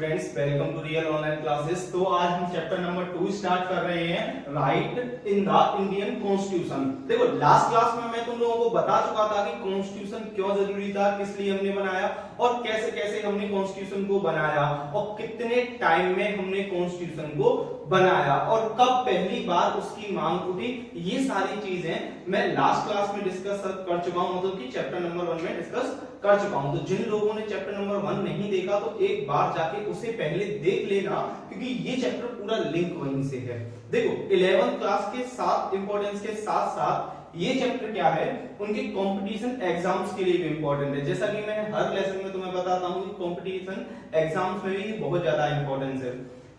Students, welcome to real online classes. तो आज हम चैप्टर नंबर 2 स्टार्ट कर रहे हैं, right in the Indian constitution. देखो, लास्ट क्लास में मैं तुम लोगों को बता चुका था कि कॉन्स्टिट्यूशन क्यों जरूरी था, किस लिए हमने बनाया और कैसे कैसे हमने कॉन्स्टिट्यूशन को बनाया और कितने टाइम में हमने कॉन्स्टिट्यूशन को बनाया और कब पहली बार उसकी मांग उठी। ये सारी चीजें मैं लास्ट क्लास में डिस्कस कर चुका हूं, मतलब कि चैप्टर नंबर 1 में डिस्कस कर चुका हूं। तो जिन लोगों ने चैप्टर नंबर 1 नहीं देखा तो एक बार जाके उसे पहले देख लेना, क्योंकि ये चैप्टर पूरा लिंक वहीं से है। देखो, 11th क्लास के साथ इंपॉर्टेंस के साथ साथ ये चैप्टर क्या है, उनके कंपटीशन एग्जाम्स के लिए भी इंपॉर्टेंट है। जैसा कि मैं हर लेसन में तुम्हें बताता हूं कि कंपटीशन एग्जाम्स में भी बहुत ज्यादा इंपॉर्टेंस है,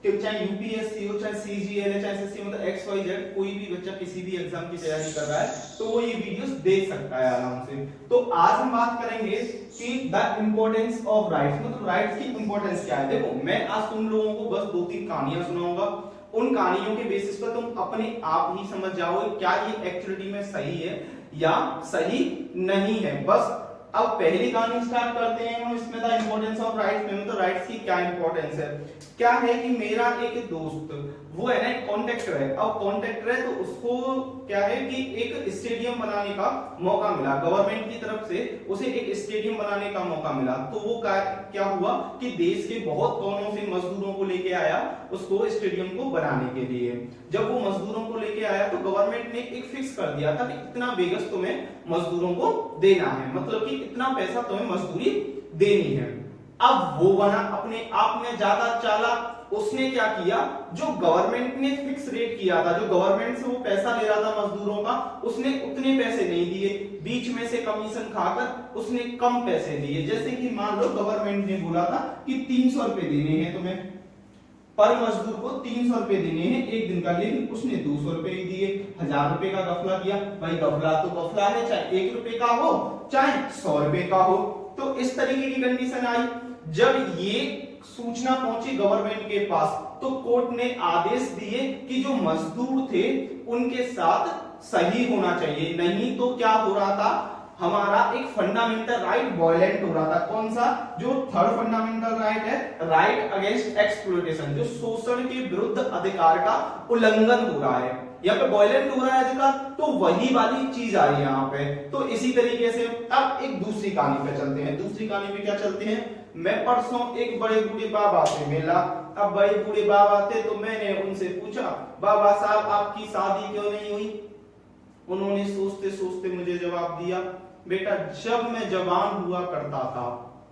कि चाहे यूपीएससी हो, चाहे सीजीएल है, चाहे एसएससी, मतलब XYZ कोई भी बच्चा किसी भी एग्जाम की तैयारी कर रहा है तो वो ये वीडियोस देख सकता है आराम से। तो आज हम बात करेंगे कि द इंपॉर्टेंस ऑफ राइट्स, मतलब राइट्स की इंपॉर्टेंस क्या है। देखो, मैं आज तुम लोगों को बस 2-3 कहानियां सुनाऊंगा, उन कहानियों के बेसिस पर तुम अपने आप ही समझ जाओगे क्या ये एक्चुअली में सही है या सही नहीं है। बस अब पहली कहानी स्टार्ट करते हैं हम। इसमें द इंपॉर्टेंस ऑफ राइट्स में, तो राइट्स की क्या इंपॉर्टेंस है। क्या है कि मेरा एक दोस्त, वो है ना एक कॉन्ट्रैक्टर है। अब कॉन्ट्रैक्टर है तो उसको क्या है कि एक स्टेडियम बनाने का मौका मिला, गवर्नमेंट की तरफ से उसे एक स्टेडियम बनाने का मौका मिला। तो वो क्या हुआ कि देश के बहुत कोनों से मजदूरों को लेके आया उसको स्टेडियम को बनाने के लिए। जब वो मजदूरों को लेके आया तो गवर्नमेंट ने एक फिक्स कर दिया था कि इतना बेगस तुम्हें मजदूरों को देना है, मतलब कि इतना पैसा तुम्हें मजदूरी देनी है। अब वो बना अपने आप में ज्यादा चालाक, उसने क्या किया, जो गवर्नमेंट ने फिक्स रेट किया था, जो गवर्नमेंट से वो पैसा ले रहा था मजदूरों का, उसने उतने पैसे नहीं दिए, बीच में से कमीशन खाकर उसने कम पैसे दिए। जैसे कि मान लो गवर्नमेंट ने बोला था कि 300 रुपए देने हैं तुम्हें, पर मजदूर को 300 रुपए देने हैं एक दिन का, लेकिन उसने 200 रुपए ही दिए। 1000 रुपए का गफला किया। भाई गफला तो गफला है, चाहे 1 रुपए का हो चाहे 100 रुपए का हो। तो इस तरीके की कंडीशन आई। जब ये सूचना पहुंची गवर्नमेंट के पास तो कोर्ट ने आदेश दिए कि जो मजदूर थे उनके साथ सही होना चाहिए, नहीं तो क्या हो रहा था, हमारा एक फंडामेंटल राइट वायलेंट हो रहा था। कौन सा, जो थर्ड फंडामेंटल राइट है, राइट अगेंस्ट एक्सप्लॉयटेशन, जो शोषण के विरुद्ध अधिकार का उल्लंघन हो रहा है, यहाँ पे वायलेंट हो रहा है अधिकार, तो वही वाली चीज आ रही है यहाँ पे। तो इसी तरीके से अब एक दूसरी कहानी पे चलते हैं। दूसरी कहानी में क्या चलते हैं, मैं परसों एक बड़े बूढ़े बाबा से मिला। अब बड़े बूढ़े बाबा थे तो मैंने उनसे पूछा, बाबा साहब आपकी शादी क्यों नहीं हुई। उन्होंने सोचते सोचते मुझे जवाब दिया, बेटा जब मैं जवान हुआ करता था।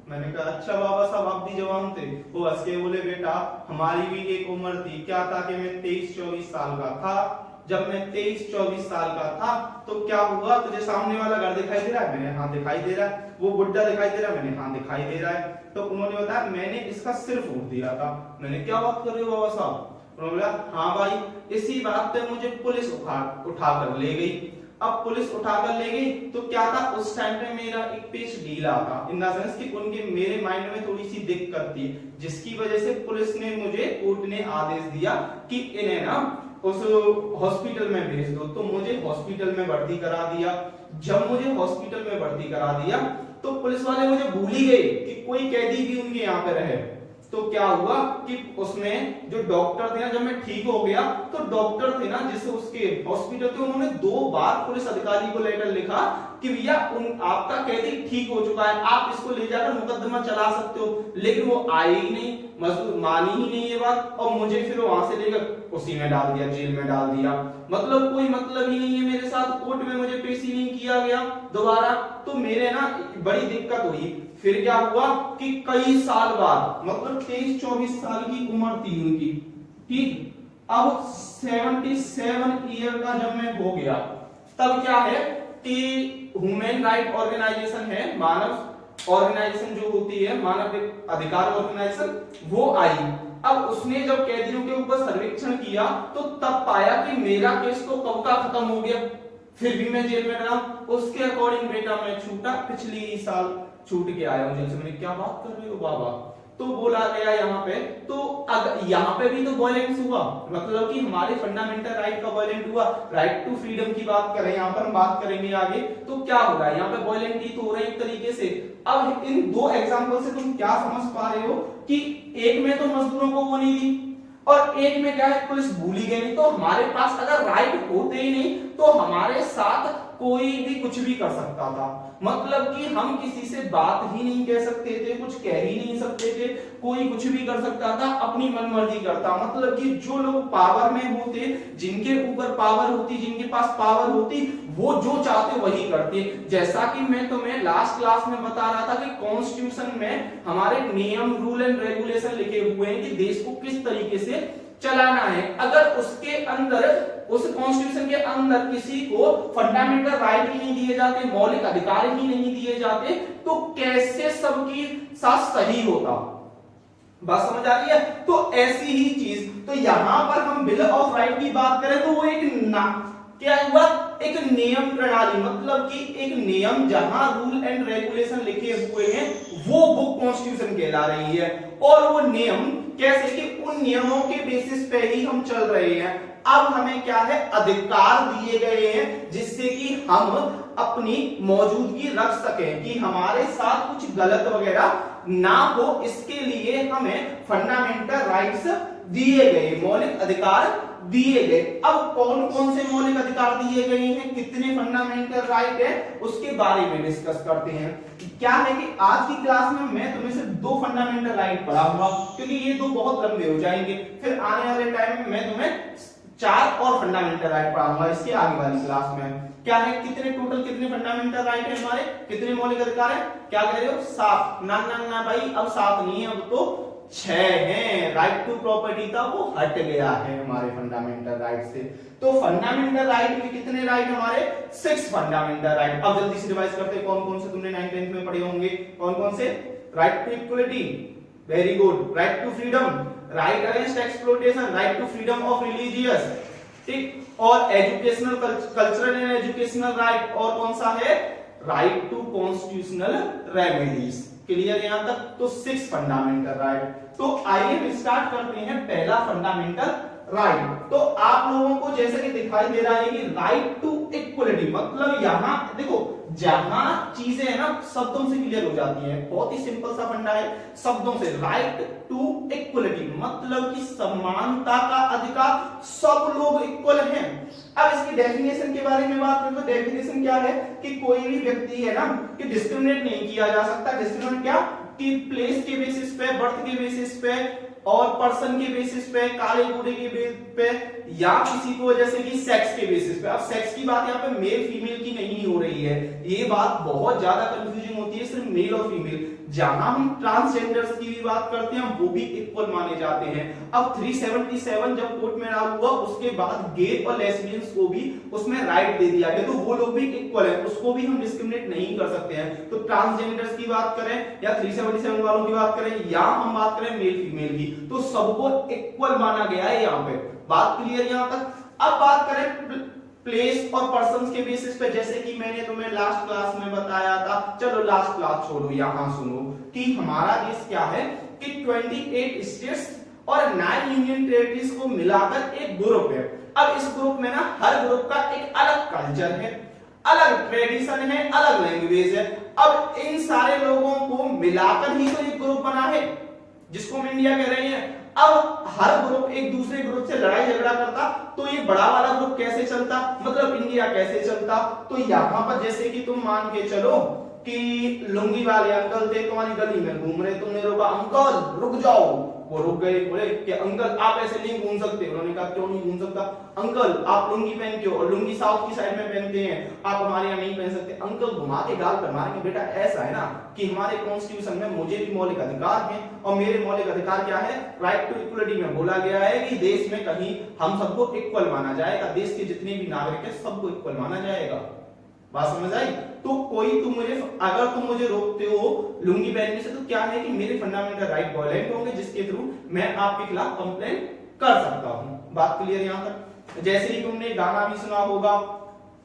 मैंने कहा अच्छा बाबा साहब आप भी जवान थे। वो हंस के बोले, बेटा हमारी भी एक उम्र थी। क्या था कि मैं 23-24 साल का था। जब मैं 23-24 साल का था तो क्या हुआ, तुझे सामने वाला घर दिखाई दे रहा है, मैंने हाँ दिखाई दे रहा है। वो बुड्ढा दिखाई दे रहा है, मैंने हाँ दिखाई दे रहा है। तो उन्होंने बताया मैंने इसका सिर फोड़ दिया था। मैंने क्या बात कर रहे हो बाबा साहब। उन्होंने बोला हाँ भाई, इसी बात पे मुझे पुलिस उठा कर ले गई। अब पुलिस उठाकर ले गई तो क्या था, उस टाइम पे मेरा एक पेच ढीला था, इन द सेंस कि उनके मेरे माइंड में थोड़ी सी दिक्कत थी, जिसकी वजह से पुलिस ने मुझे, कोर्ट ने आदेश दिया कि इन्हें ना उस हॉस्पिटल में भेज दो। तो मुझे हॉस्पिटल में भर्ती करा दिया। जब मुझे हॉस्पिटल में भर्ती करा दिया तो पुलिस वाले मुझे भूल ही गए कि कोई कैदी भी उनके यहाँ पे रहे। तो क्या हुआ कि उसमें जो डॉक्टर थे ना, जब मैं ठीक हो गया तो डॉक्टर थे ना जिससे उसके हॉस्पिटल थे, उन्होंने 2 बार पुलिस अधिकारी को लेटर लिखा कि भैया आपका कैदी ठीक हो चुका है, आप इसको ले जाकर मुकदमा चला सकते हो। लेकिन वो आए ही नहीं, मजदूर मानी ही नहीं ये बात, और मुझे फिर वहां से लेकर उसी में डाल दिया, जेल में डाल दिया। मतलब कोई मतलब ही नहीं है मेरे साथ, कोर्ट में मुझे पेश ही नहीं किया गया दोबारा। तो मेरे ना बड़ी दिक्कत हुई। फिर क्या हुआ कि कई साल बाद, मतलब 23-24 साल की उम्र थी उनकी, ठीक, अब 77 ईयर का जब मैं हो गया तब क्या है कि ह्यूमन राइट ऑर्गेनाइजेशन है, मानव ऑर्गेनाइजेशन जो होती है, मानव अधिकार ऑर्गेनाइजेशन, वो आई। अब उसने जब कैदियों के ऊपर सर्वेक्षण किया तो तब पाया कि मेरा केस तो कब का खत्म हो गया, फिर भी मैं जेल में रहा। उसके अकॉर्डिंग बेटा मैं छूटा, पिछली साल छूट के आया हूं जेल से। मैंने क्या बात कर रहे हो बाबा। तो बोला गया यहाँ पे, तो अगर यहाँ पे भी तो वायलेंस हुआ, मतलब कि हमारे फंडामेंटल राइट का वायलेंट हुआ। राइट टू फ्रीडम की बात करें, यहाँ पर हम बात करेंगे आगे, तो क्या हो रहा है यहाँ पे, वायलेंट ही तो हो रहे हैं एक तरीके से। अब इन 2 एग्जांपल से तुम क्या समझ पा रहे हो कि एक में तो मजदूरों को वो नहीं दी और एक में क्या है पुलिस भूली गई नहीं, तो हमारे पास अगर राइट होते ही नहीं तो हमारे साथ कोई भी कुछ भी कर सकता था। मतलब कि हम किसी से बात ही नहीं कह सकते थे, कुछ कह ही नहीं सकते थे, कोई कुछ भी कर सकता था, अपनी मनमर्जी करता। मतलब कि जो लोग पावर में होते, जिनके ऊपर पावर होती, जिनके पास पावर होती, वो जो चाहते वही करते। जैसा कि मैं तुम्हें लास्ट क्लास में बता रहा था कि कॉन्स्टिट्यूशन में हमारे नियम, रूल एंड रेगुलेशन लिखे हुए हैं कि देश को किस तरीके से चलाना है। अगर उसके अंदर, उस कॉन्स्टिट्यूशन के अंदर किसी को फंडामेंटल राइट ही नहीं दिए जाते, मौलिक अधिकार ही नहीं दिए जाते, तो कैसे सबकी साथ सही होता? बात समझ आ रही है? तो ऐसी ही चीज, तो यहां पर हम बिल ऑफ राइट की बात करें तो वो एक क्या हुआ, एक नियम प्रणाली, मतलब कि एक नियम जहां रूल एंड रेगुलेशन लिखे हुए हैं वो बुक कॉन्स्टिट्यूशन कहला रही है। और वो नियम कैसे कि उन नियमों के बेसिस पे ही हम चल रहे हैं। अब हमें क्या है, अधिकार दिए गए हैं जिससे कि हम अपनी मौजूदगी रख सकें, कि हमारे साथ कुछ गलत वगैरह ना हो, इसके लिए हमें फंडामेंटल राइट्स दिए गए, मौलिक अधिकार दिए गए। अब कौन कौन से मौलिक अधिकार दिए गए हैं, कितने फंडामेंटल राइट है, उसके बारे में डिस्कस करते हैं। क्या है कि आज की क्लास में मैं तुम्हें सिर्फ 2 फंडामेंटल राइट पढ़ाऊंगा, क्योंकि ये 2 बहुत लंबे हो जाएंगे। फिर आने वाले टाइम में मैं तुम्हें 4 और फंडामेंटल राइट पढ़ाऊंगा इसके आगे वाली क्लास में। क्या है, कितने टोटल कितने फंडामेंटल राइट है हमारे, कितने मौलिक अधिकार है? क्या कह रहे हो? 7। ना ना ना भाई, अब 7 नहीं है, अब तो 6 हैं। राइट टू प्रॉपर्टी था वो हट गया है हमारे फंडामेंटल राइट से। तो फंडामेंटल राइट में कितने राइट हमारे? 6 फंडामेंटल राइट। अब जल्दी से रिवाइज करते हैं, कौन कौन से तुमने 9th 10th में पढ़े होंगे, कौन कौन से? Right to equality, very good. Right to freedom, right against exploitation, right to freedom of religious, ठीक। और educational, cultural and educational right, और कौन सा है? Right to constitutional remedies. Clear यहां तक? तो 6 फंडामेंटल राइट। तो आइए हम स्टार्ट करते हैं पहला फंडामेंटल राइट। तो आप लोगों को जैसे कि दिखाई दे रहा है कि राइट टू इक्वलिटी, मतलब यहां देखो, जहां चीजें है ना शब्दों से क्लियर हो जाती हैं, बहुत ही सिंपल सा फंडा है, शब्दों से। राइट टू इक्वलिटी मतलब कि समानता का अधिकार, सब लोग इक्वल हैं। अब इसकी डेफिनेशन के बारे में बात करें तो डेफिनेशन क्या है कि कोई भी व्यक्ति है ना कि डिस्क्रिमिनेट नहीं किया जा सकता। डिस्क्रिमिनेट क्या, कि प्लेस के बेसिस पे, बर्थ के बेसिस पे और पर्सन के बेसिस पे, काले गोरे के बेसिस पे, या किसी को जैसे कि सेक्स के बेसिस पे। अब सेक्स की बात यहाँ पे मेल फीमेल की नहीं हो रही है, ये बात बहुत ज्यादा कंफ्यूजिंग होती है, सिर्फ मेल और फीमेल। जहां हम ट्रांसजेंडर्स की भी बात करते हैं वो भी इक्वल माने जाते हैं। अब 377 जब कोर्ट में लागू हुआ उसके बाद गे और लेस्बियंस को भी उसमें राइट दे दिया गया, तो वो लोग भी इक्वल है, उसको भी हम डिस्क्रिमिनेट नहीं कर सकते हैं। तो ट्रांसजेंडर्स की बात करें या 377 वालों की बात करें या हम बात करें मेल फीमेल की, तो सबको इक्वल माना गया है यहाँ पे। बात क्लियर यहां तक? अब बात करें प्लेस और पर्सन्स के बेसिस पे, जैसे कि मैंने तुम्हें लास्ट क्लास में बताया था, चलो लास्ट क्लास छोड़ो, यहां सुनो कि हमारा देश क्या है कि 28 स्टेट्स और 9 यूनियन टेरिटरीज को मिलाकर एक ग्रुप है। अब इस ग्रुप में ना हर ग्रुप का एक अलग कल्चर है, अलग ट्रेडिशन है, अलग लैंग्वेज है। अब इन सारे लोगों को मिलाकर ही तो एक ग्रुप बना है जिसको हम इंडिया कह रहे हैं। अब हर ग्रुप एक दूसरे ग्रुप से लड़ाई झगड़ा करता तो ये बड़ा वाला ग्रुप कैसे चलता, मतलब इंडिया कैसे चलता? तो यहां पर जैसे कि तुम मान के चलो कि लुंगी वाले अंकल थे तुम्हारी गली में घूम रहे, तुमने रोका अंकल रुक जाओ, वो रुक गए, बोले कि अंकल आप ऐसे नहीं घूम सकते। उन्होंने कहा क्यों नहीं घूम सकता? अंकल आप लुंगी पहनते हो और लुंगी साउथ की साइड में पहनते हैं, आप हमारे यहाँ नहीं पहन सकते। अंकल घुमा के गाल पर मारेंगे, बेटा ऐसा है ना कि हमारे कॉन्स्टिट्यूशन में मुझे भी मौलिक अधिकार हैं, और मेरे मौलिक अधिकार क्या है? राइट टू इक्वलिटी में बोला गया है कि देश में कहीं हम सबको इक्वल माना जाएगा, देश के जितने भी नागरिक है सबको इक्वल माना जाएगा। बात समझ आई? तो कोई तुम मुझे, अगर तुम मुझे रोकते हो लुंगी पहनने से, तो क्या है कि मेरे फंडामेंटल राइट वायलेट होंगे, जिसके थ्रू मैं आपके खिलाफ कंप्लेन कर सकता हूं। बात क्लियर यहां तक? जैसे ही तुमने गाना भी सुना होगा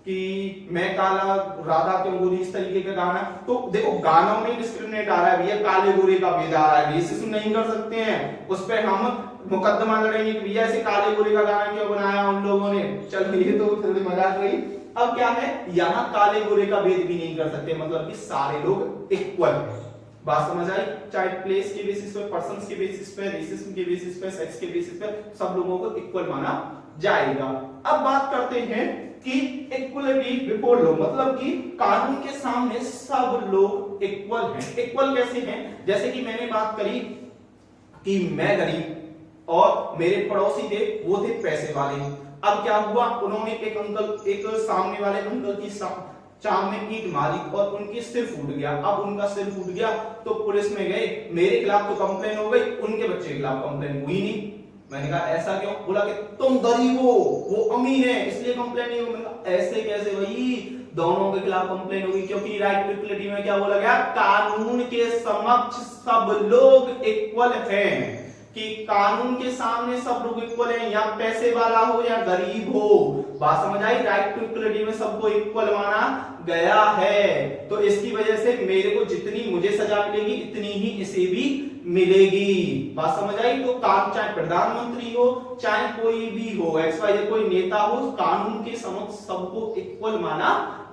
कि मैं काला राधा क्यों गोरी, इस तरीके का गाना, तो देखो गानों में डिस्क्रिमिनेट आ रहा है भैया, काले गोरे का भेद आ रहा है, बेसिस नहीं कर सकते हैं, उस पर हम मुकदमा लड़ेंगे कि भैया ऐसे काले गोरे का गाना क्यों बनाया उन लोगों ने। चलो ये तो थोड़ी मजाक रही। अब क्या है, यहां काले गोरे का भेद भी नहीं कर सकते, मतलब कि सारे लोग इक्वल हैं। बात समझ आई? चाहे प्लेस के बेसिस पे, पर्सन्स के बेसिस पे, रेसिज्म के बेसिस पे, सेक्स के बेसिस पे सब लोगों को इक्वल माना जाएगा। अब बात करते हैं कि इक्वलिटी बिफोर लॉ, मतलब कि कानून के सामने सब लोग इक्वल हैं। इक्वल कैसे हैं? जैसे कि मैंने बात करी कि मैं गरीब और मेरे पड़ोसी थे वो थे पैसे वाले। अब क्या हुआ, उन्होंने एक सामने वाले अंकल की चाम में ईंट मारी और उनकी सिर फूट गया। अब उनका सिर फूट गया तो पुलिस में गए, मेरे खिलाफ तो कंप्लेन हो गई, उनके बच्चे के खिलाफ कंप्लेन हुई नहीं। मैंने कहा ऐसा क्यों? बोला कि तुम गरीब हो, वो अमीर है, इसलिए कंप्लेन नहीं हो। मैंने कहा ऐसे कैसे भाई, दोनों के खिलाफ कंप्लेन होगी, क्योंकि राइट टू इक्वलिटी में क्या बोला गया, कानून के समक्ष सब लोग इक्वल हैं, कि कानून के सामने सब लोग इक्वल हैं, या पैसे वाला हो या गरीब हो। बात समझ आई? राइट टू इक्वलिटी में सबको इक्वल माना गया है। तो इसकी वजह से मेरे को जितनी मुझे सजा मिलेगी इतनी ही इसे भी मिलेगी। बात समझ आई? तो चाहे प्रधानमंत्री हो चाहे कोई भी हो, XYZ कोई नेता हो, कानून के समक्ष सबको इक्वल माना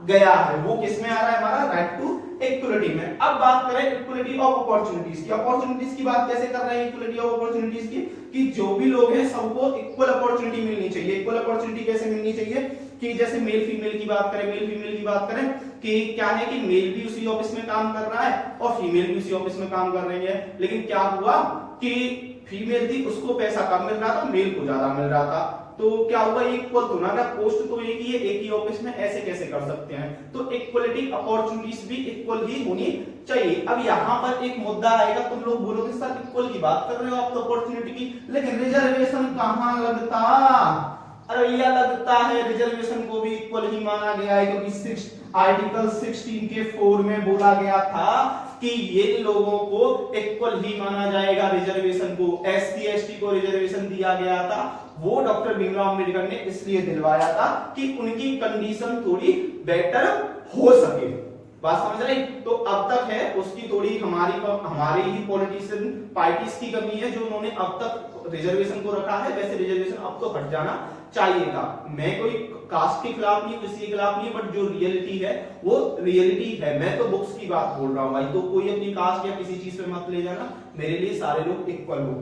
गया है। वो किसमें आ रहा है? हमारा राइट टू इक्वलिटी में। अब बात करें इक्वलिटी ऑफ अपॉर्चुनिटीज की। अपॉर्चुनिटीज की बात कैसे कर रहे हैं इक्वलिटी ऑफ अपॉर्चुनिटीज की, कि जो भी लोग हैं सबको इक्वल अपॉर्चुनिटी मिलनी चाहिए। इक्वल अपॉर्चुनिटी कैसे मिलनी चाहिए, कि जैसे मेल फीमेल की बात करें, मेल फीमेल की बात करें कि क्या है कि मेल भी उसी ऑफिस में काम कर रहा है और फीमेल भी उसी ऑफिस में काम कर रही है, लेकिन क्या हुआ कि फीमेल थी उसको पैसा कम मिल रहा था, मेल को ज्यादा मिल रहा था। तो क्या हुआ, इक्वल तो ना, पोस्ट तो एक ही है, एक ही ऑफिस में, ऐसे कैसे कर सकते हैं? तो इक्वलिटी अपॉर्चुनिटीज भी इक्वल ही होनी चाहिए। अब यहाँ पर एक मुद्दा आएगा, तुम लोग बोलोगे सर इक्वल की बात कर रहे हो आप तो अपॉर्चुनिटी की, लेकिन रिजर्वेशन कहाँ लगता? अरे भैया लगता है, रिजर्वेशन को भी इक्वल ही माना गया है, क्योंकि आर्टिकल 16 के 4 में बोला गया था कि ये लोगों को इक्वल ही माना जाएगा। रिजर्वेशन को, SC ST को रिजर्वेशन दिया गया था, वो डॉक्टर भीमराव अंबेडकर ने इसलिए दिलवाया था कि उनकी कंडीशन थोड़ी बेटर हो सके। बात समझ रही? तो अब तक है उसकी थोड़ी हमारी ही पॉलिटिशियन पार्टीज की कमी है, जो उन्होंने अब तक रिजर्वेशन को रखा है। वैसे रिजर्वेशन अब तो हट जाना चाहिए था। मैं कोई कास्ट के खिलाफ नहीं, किसी के खिलाफ नहीं, बट जो रियलिटी है वो रियलिटी है। मैं तो बुक्स की बात बोल रहा हूं भाई, तो कोई अपनी कास्ट या किसी चीज पे मत ले जाना, मेरे लिए सारे लोग इक्वल हो।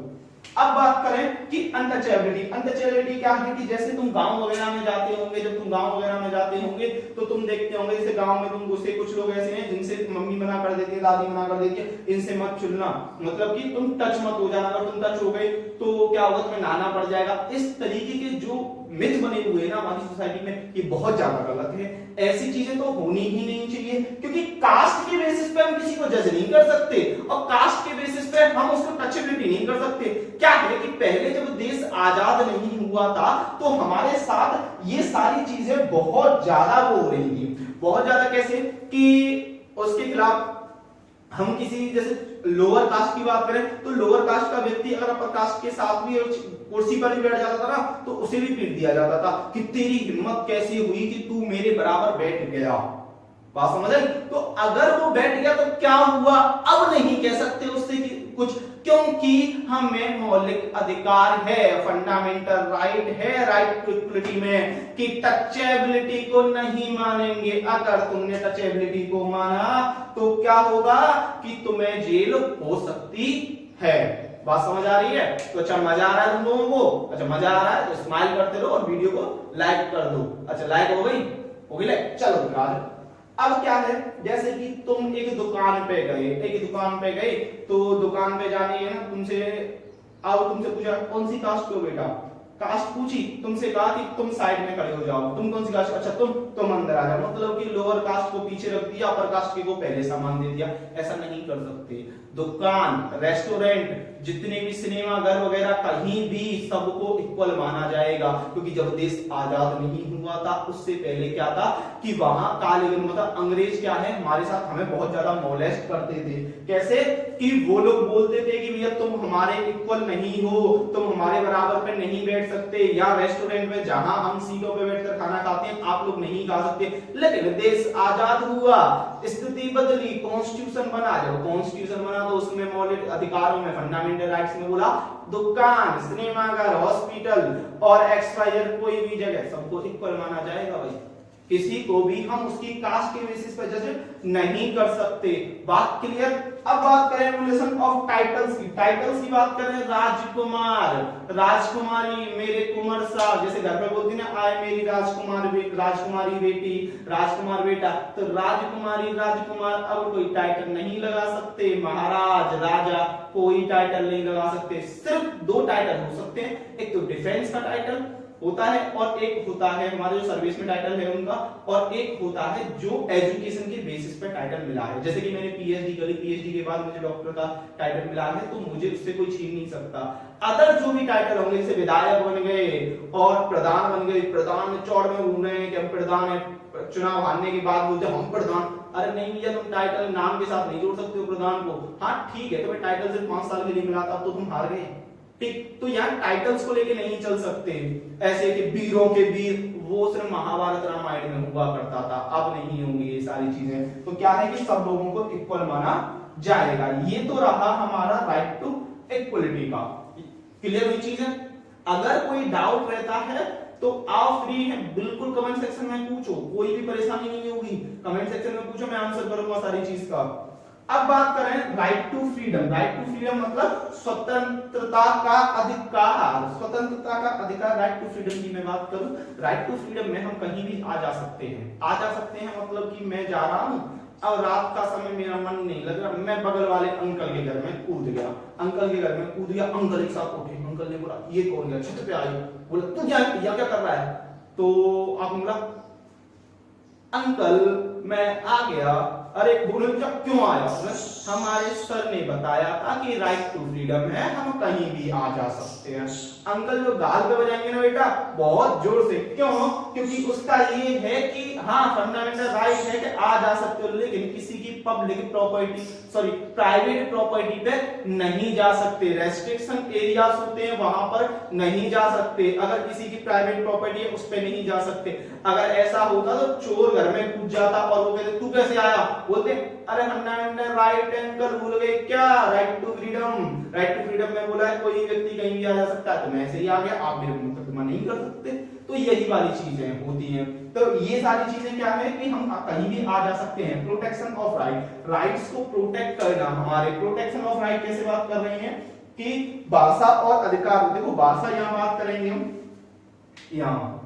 अब बात करें कि अनटचेबिलिटी। अनटचेबिलिटी क्या है, कि जैसे तुम गांव वगैरह में जाते होंगे, जब तुम गांव वगैरह में जाते होंगे तो तुम देखते होंगे जैसे गांव में तुम घुसे, कुछ लोग ऐसे हैं जिनसे मम्मी मना कर देती है, दादी मना कर देती है, इनसे मत चुलना, मतलब कि तुम टच मत हो जाना, अगर तुम टच हो गए तो क्या होगा, तुम्हें नाना पड़ जाएगा। इस तरीके के जो मिथ बने हुए हैं ना हमारी सोसाइटी में, ये बहुत ज्यादा गलत है। ऐसी चीजें तो होनी ही नहीं चाहिए, क्योंकि कास्ट के बेसिस पे हम किसी को जज नहीं कर सकते और कास्ट के बेसिस पे हम उसको टचेबिलिटी नहीं कर सकते। क्या है कि पहले जब देश आजाद नहीं हुआ था तो हमारे साथ ये सारी चीजें बहुत ज्यादा हो रही थी। बहुत ज्यादा कैसे, कि उसके खिलाफ हम किसी, जैसे लोअर कास्ट की बात करें तो लोअर कास्ट का व्यक्ति अगर अपर कास्ट के साथ भी कुर्सी पर भी बैठ जाता था ना तो उसे भी पीट दिया जाता था कि तेरी हिम्मत कैसे हुई कि तू मेरे बराबर बैठ गया। बात समझ आई? तो अगर वो बैठ गया तो क्या हुआ, अब नहीं कह सकते उससे कि कुछ, क्योंकि हमें मौलिक अधिकार है, फंडामेंटल राइट है राइट टू इक्वलिटी में, कि टचेबिलिटी को नहीं मानेंगे। अगर तुमने टचेबिलिटी को माना तो क्या होगा कि तुम्हें जेल हो सकती है। बात समझ आ रही है? तो अच्छा मजा आ रहा है तुम लोगों को? अच्छा मजा आ रहा है तो स्माइल करते रहो और वीडियो को लाइक कर दो। अच्छा लाइक हो गई? होगी लाइक? चलो फिर अब क्या है, जैसे कि तुम एक दुकान पे गए, तो दुकान पे जाने है ना, तुमसे पूछा कौन सी कास्ट हो बेटा, कास्ट पूछी, तुमसे कहा कि तुम साइड में खड़े हो जाओ, तुम कौन सी कास्ट, अच्छा तुम अंदर आ जाओ, मतलब कि लोअर कास्ट को पीछे रख दिया, अपर कास्ट के को पहले सामान दे दिया। ऐसा नहीं कर सकते। दुकान, रेस्टोरेंट, जितने भी सिनेमा घर वगैरह, कहीं भी सबको इक्वल माना जाएगा, क्योंकि जब देश आजाद नहीं हुआ था उससे पहले क्या था कि वहां काले, मतलब अंग्रेज क्या है हमारे साथ, हमें बहुत ज्यादा मोलेस्ट करते थे। कैसे कि वो लोग बोलते थे कि भैया तुम हमारे इक्वल नहीं हो, तुम हमारे बराबर पे नहीं बैठ सकते, या रेस्टोरेंट में जहां हम सीटों पे बैठकर खाना खाते हैं आप लोग नहीं खा सकते। लेकिन देश आजाद हुआ, स्थिति बदली, कॉन्स्टिट्यूशन बना, जब कॉन्स्टिट्यूशन बना तो उसमें मौलिक अधिकारों में, फंडामेंटल राइट्स में बोला दुकान, सिनेमाघर, हॉस्पिटल और XYZ कोई भी जगह सबको इक्वल माना जाएगा भाई। किसी को भी हम उसकी कास्ट के बेसिस पर जज नहीं कर सकते। बात क्लियर। अब बात करें रिलेशन ऑफ टाइटल्स की। टाइटल्स की बात करें, राजकुमार, राजकुमारी, मेरे कुंवर साहब, जैसे घर पे बोलती ना आए मेरी राजकुमारी बेटी, राजकुमार बेटा, तो राजकुमारी, राजकुमार, अब कोई टाइटल नहीं लगा सकते। महाराज, राजा, कोई टाइटल नहीं लगा सकते। सिर्फ दो टाइटल हो सकते हैं, एक तो डिफेंस का टाइटल होता है और एक होता है हमारे जो सर्विस में टाइटल है उनका, और एक होता है जो एजुकेशन के बेसिस पे टाइटल मिला है। जैसे कि मैंने पीएचडी करी, पीएचडी के बाद मुझे डॉक्टर का टाइटल मिला है, तो मुझे उससे कोई छीन नहीं सकता। अदर जो भी टाइटल होंगे, जैसे विधायक बन गए और प्रधान बन गए, प्रधान चौड़ में घूम रहे हैं कि हम प्रधान है, चुनाव हारने के बाद बोलते हम प्रधान, अरे नहीं भैया, तुम टाइटल नाम के साथ नहीं जोड़ सकते हो प्रधान को। हाँ ठीक है, तुम्हें टाइटल सिर्फ 5 साल के लिए मिला था, अब तो तुम हार गए, ठीक। तो यहाँ टाइटल्स को लेके नहीं चल सकते, ऐसे कि वीरों के वीर, वो सिर्फ महाभारत रामायण में हुआ करता था, अब नहीं होंगी ये सारी चीजें। तो क्या है कि सब लोगों को इक्वल माना जाएगा। ये तो रहा हमारा राइट टू इक्वलिटी का। क्लियर हुई चीज है। अगर कोई डाउट रहता है तो आप फ्री हैं, बिल्कुल कमेंट सेक्शन में पूछो, कोई भी परेशानी नहीं होगी, कमेंट सेक्शन में पूछो, मैं आंसर करूंगा सारी चीज का। अब बात करें right to freedom. Right to freedom मतलब स्वतंत्रता का अधिकार, स्वतंत्रता का अधिकार, राइट टू फ्रीडम की मैं बात करूं, राइट टू फ्रीडम में हम कहीं भी आ जा सकते हैं। आ जा सकते हैं मतलब कि मैं जा रहा हूं, अब रात का समय मेरा मन नहीं लग रहा, मैं बगल वाले अंकल के घर में कूद गया, अंकल के घर में कूद गया, अंकल एक साथ उठे, अंकल ने बोला ये कौन गया, छत पे आई, बोला तू क्या कर रहा है, तो आप बोला अंकल मैं आ गया। अरे बोले क्यों आया? हमारे सर ने बताया था कि राइट टू फ्रीडम है, हम कहीं भी आ जा सकते हैं। अंकल जो गाल पे बजाएंगे ना बेटा बहुत जोर से, क्यों? क्योंकि उसका ये है कि हाँ फंडामेंटल राइट है कि आ जा सकते हो, लेकिन किसी की पब्लिक प्रॉपर्टी प्राइवेट प्रॉपर्टी पे नहीं जा सकते। रेस्ट्रिक्शन एरियाज होते हैं वहां पर नहीं जा सकते। अगर किसी की प्राइवेट प्रॉपर्टी है उस पे नहीं जा सकते। अगर ऐसा होता तो चोर घर में कूद जाता और वो कहते तू कैसे आया, बोलते अरे फंडामेंटल राइट अंकल भूल गए क्या, right to freedom. Right to freedom में बोला है कोई व्यक्ति कहीं भी आ जा सकता है, तो मैं ऐसे ही आ गया, आप मेरे को मुकदमा नहीं कर सकते। तो यही वाली चीजें होती हैं। तो ये सारी चीजें क्या है कि हम कहीं भी आ जा सकते हैं। प्रोटेक्शन ऑफ राइट, राइट्स को प्रोटेक्ट करना। हमारे प्रोटेक्शन ऑफ राइट कैसे बात कर रहे हैं कि भाषा और अधिकार, देखो भाषा यहाँ बात करेंगे हम यहाँ,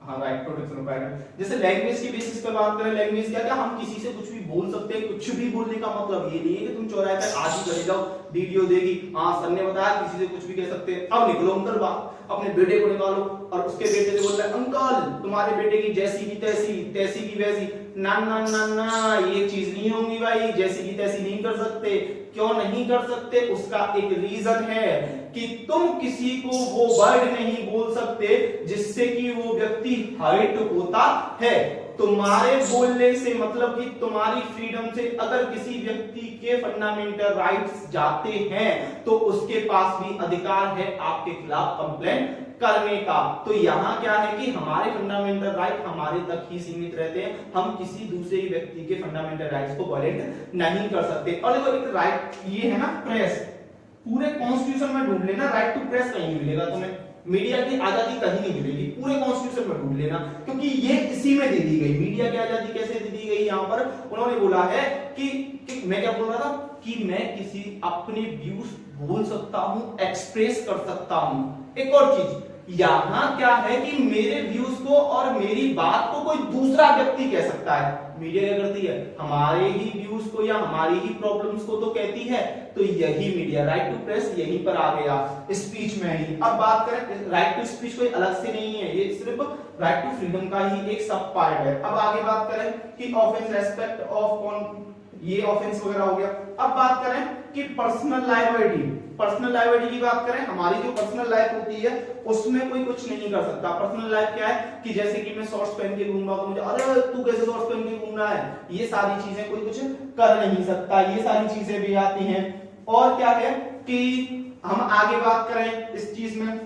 हाँ राइट प्रोटेक्शन ऑफ राइट। जैसे लैंग्वेज की बेसिस पे बात करें, लैंग्वेज क्या क्या हम किसी से कुछ भी बोल सकते हैं। कुछ भी बोलने का मतलब ये नहीं है कि तुम चौराहे पे आज ही चले जाओ, वीडियो देगी हाँ सर ने बताया किसी से कुछ भी कह सकते हैं। अब निकलो अंकल बात, अपने बेटे को निकालो और उसके बेटे से बोल रहे अंकल तुम्हारे बेटे की जैसी की तैसी, तैसी की वैसी। ना ना ना ना ये चीज नहीं होगी भाई, जैसी की तैसी नहीं कर सकते। क्यों नहीं कर सकते? उसका एक रीजन है कि तुम किसी को वो वर्ड नहीं बोल सकते जिससे कि वो व्यक्ति हर्ट होता है। तुम्हारे बोलने से मतलब कि तुम्हारी फ्रीडम से अगर किसी व्यक्ति के फंडामेंटल राइट्स जाते हैं तो उसके पास भी अधिकार है आपके खिलाफ कंप्लेंट करने का। तो यहाँ क्या है कि हमारे फंडामेंटल राइट हमारे तक ही सीमित रहते हैं, हम किसी दूसरे व्यक्ति के फंडामेंटल राइट्स को वायलेट नहीं कर सकते। और देखो एक राइट ये है ना प्रेस, पूरे कॉन्स्टिट्यूशन में ढूंढ लेना राइट टू प्रेस कहीं नहीं मिलेगा तुम्हें, मीडिया की आजादी कहीं नहीं मिलेगी, पूरे कॉन्स्टिट्यूशन में ढूंढ लेना, क्योंकि ये इसी में दे दी गई। मीडिया की आजादी कैसे दे दी गई? यहाँ पर उन्होंने बोला है कि मैं क्या बोल रहा था कि मैं किसी अपने व्यूज बोल सकता हूं, एक्सप्रेस कर सकता हूं। एक और चीज यहाँ क्या है कि मेरे व्यूज को और मेरी बात को कोई दूसरा व्यक्ति कह सकता है। मीडिया क्या करती है? हमारे ही व्यूज को या हमारी ही प्रॉब्लम्स को तो कहती है। तो यही मीडिया राइट टू प्रेस यहीं पर आ गया स्पीच में ही। अब बात करें राइट टू स्पीच कोई अलग से नहीं है, ये सिर्फ राइट टू फ्रीडम का ही एक सब पार्ट है। अब आगे बात करें कि ऑफेंस रेस्पेक्ट ऑफ कौन, ये ऑफेंस वगैरह हो गया। अब बात करें कि पर्सनल लायबिलिटी, पर्सनल लायबिलिटी की बात करें, हमारी जो पर्सनल लाइफ होती है उसमें कोई कुछ नहीं कर सकता। पर्सनल लाइफ क्या है कि जैसे कि मैं शॉर्ट्स पहन के घूमूंगा तो मुझे अरे तू कैसे शॉर्ट्स पहन के घूम रहा है, ये सारी चीजें कोई कुछ कर नहीं सकता। ये सारी चीजें भी आती हैं। और क्या है कि हम आगे बात करें इस चीज में,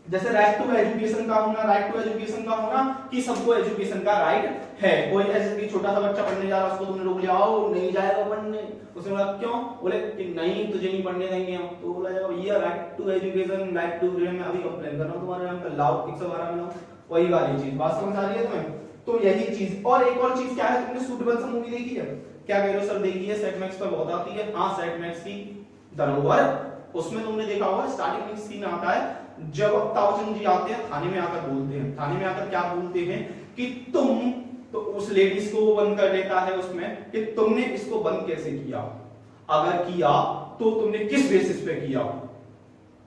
जैसे राइट टू एजुकेशन का होना, राइट टू एजुकेशन का होना कि सबको एजुकेशन का राइट है। कोई ऐसे कि छोटा सा बच्चा पढ़ने जा रहा है उसको तुमने रोक लिया, आओ नहीं जाएगा पढ़ने, उसने बोला क्यों? बोले कि नहीं तुझे नहीं पढ़ने देंगे हम। तो बोला जाओ ये right to education, right to freedom, मैं अभी कंप्लेन कर रहा हूं तुम्हारे नाम पे, लाओ 112 में लाओ। वही वाली चीज, बात समझ आ रही है तुम्हें? तो यही चीज, और एक और चीज क्या है, तुमने सूटेबल सा मूवी देखी है? क्या कह रहे हो सर? देखी है, सेट मैक्स पर बहुत आती है। हाँ, सेट मैक्स की धरोहर, उसमें तुमने देखा होगा स्टार्टिंग में सीन आता है जब अमिताभ बच्चन जी आते हैं थाने में, आकर बोलते हैं, थाने में आकर क्या बोलते हैं कि तुम, तो उस लेडीज को वो बंद कर लेता है उसमें कि तुमने इसको बंद कैसे किया, अगर किया तो तुमने किस बेसिस पे किया,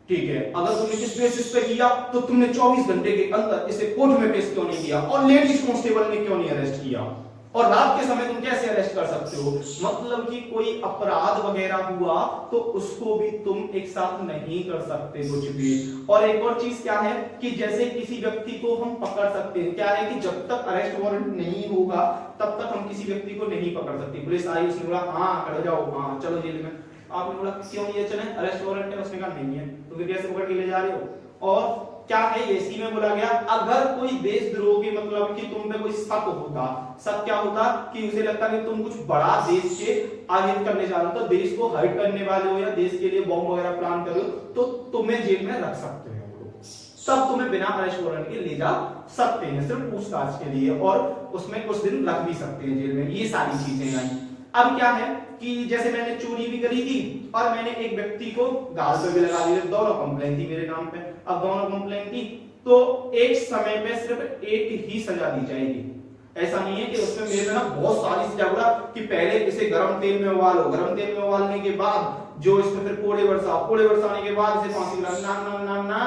ठीक है, अगर तुमने किस बेसिस पे किया तो तुमने 24 घंटे के अंदर इसे कोर्ट में पेश क्यों नहीं किया, और लेडीज कांस्टेबल ने क्यों नहीं अरेस्ट किया, और रात के समय तुम कैसे अरेस्ट कर सकते हो? मतलब कि कोई अपराध वगैरह हुआ तो उसको भी तुम एक साथ नहीं कर सकते कुछ भी। और एक और चीज क्या है कि जैसे किसी व्यक्ति को हम पकड़ सकते हैं, क्या है कि जब तक अरेस्ट वारंट नहीं होगा तब तक हम किसी व्यक्ति को नहीं पकड़ सकते। पुलिस आई, उसने बोला हाँ खड़े जाओ, हाँ चलो जेल में, आपने बोला क्यों ये चले, अरेस्ट वारंट है, उसने कहा नहीं है, तो फिर कैसे पकड़ के ले जा रहे हो? और क्या है, इसी में बोला गया अगर कोई देशद्रोह के मतलब कि तुम पे कोई शक होता, शक क्या होता कि उसे लगता कि तुम कुछ बड़ा देश के आहित करने जा रहे हो, तो देश को हाइड करने वाले हो या देश के लिए बॉम्ब वगैरह प्लान कर रहे हो, तो तुम्हें जेल में रख सकते हैं वो लोग, सब तुम्हें बिना अरेस्ट वारंट के ले जा सकते हैं सिर्फ पूछताछ के लिए, और उसमें कुछ दिन रख भी सकते हैं जेल में। ये सारी चीजें आई। अब क्या है कि जैसे मैंने चोरी भी करी थी और मैंने एक व्यक्ति को गाल पे भी लगा दिया, दोनों कंप्लेंट थी मेरे नाम पे, अब दोनों कंप्लेंट थी तो एक समय पे सिर्फ एक ही सजा दी जाएगी। ऐसा नहीं है कि उसमें मेरे में ना बहुत सारी सजा बोला कि पहले इसे गर्म तेल में उबालो, गर्म तेल में उबालने के बाद जो इसमें फिर कोड़े बरसाने के बाद इसे फांसी लगा, ना ना ना ना,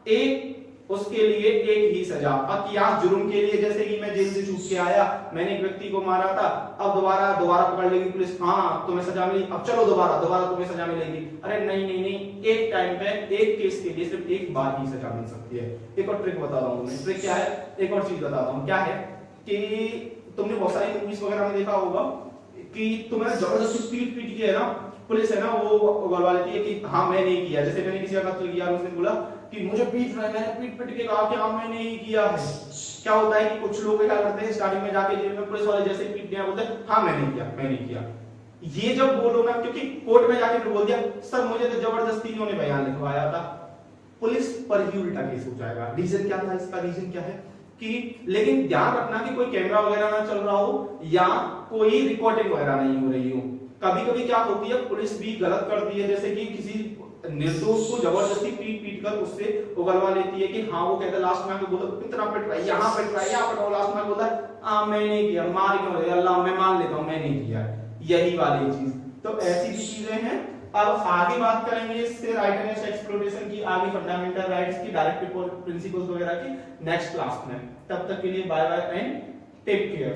एक उसके लिए एक ही सजा। अब यहाँ जुर्म के लिए जैसे कि मैं जेल से छूट के आया, मैंने एक व्यक्ति को मारा था, अब दोबारा पकड़ लेगी पुलिस, हाँ तुम्हें सजा मिली, अब चलो दोबारा तुम्हें सजा मिलेगी, अरे नहीं नहीं नहीं, एक टाइम पे एक केस के लिए सिर्फ एक बार ही सजा मिल सकती है। एक और ट्रिक बताता हूँ तुम्हें, ट्रिक क्या है, एक और चीज बताता हूँ, क्या है कि तुमने बहुत सारी मूवीज वगैरह में देखा होगा कि तुम्हें जबरदस्ती पीट के है ना, पुलिस है ना वो गलवा लेती है कि हाँ मैं नहीं किया। जैसे मैंने किसी का कत्ल किया, उसने बोला कि मुझे पीट रहा है, मैंने पीट के कहा कि हाँ मैंने ही किया है। क्या होता है कि कुछ लोग क्या करते हैं, स्टार्टिंग में जाके जेल में पुलिस वाले जैसे पीट दिया बोलते हैं हाँ मैंने किया। ये जब बोलो ना, क्योंकि कोर्ट में जाके बोल दिया सर मुझे तो जबरदस्ती इन्होंने बयान लिखवाया था, पुलिस पर ही उल्टा केस हो जाएगा। रीजन क्या था इसका? रीजन क्या है कि, लेकिन ध्यान रखना कि कोई कैमरा वगैरह ना चल रहा हो या कोई रिकॉर्डिंग वगैरह नहीं हो रही हो। कभी कभी क्या होती है, पुलिस भी गलत करती है, जैसे कि किसी निर्दोष को जबरदस्ती पीट कर उससे उगलवा लेती है कि हाँ वो कहता है, लास्ट में आके बोलता इतना पिट रहा है, यहाँ पिट रहा है, यहाँ पिट रहा है, लास्ट में बोलता है मैं नहीं किया, मार क्यों रहे अल्लाह, मैं मान लेता हूँ मैं नहीं किया, यही वाली चीज। तो ऐसी भी चीजें हैं। अब आगे बात करेंगे इससे राइट अगेंस्ट एक्सप्लॉइटेशन की, आगे फंडामेंटल राइट्स की, डायरेक्टिव प्रिंसिपल्स वगैरह की नेक्स्ट क्लास में। तब तक के लिए bye bye and take care.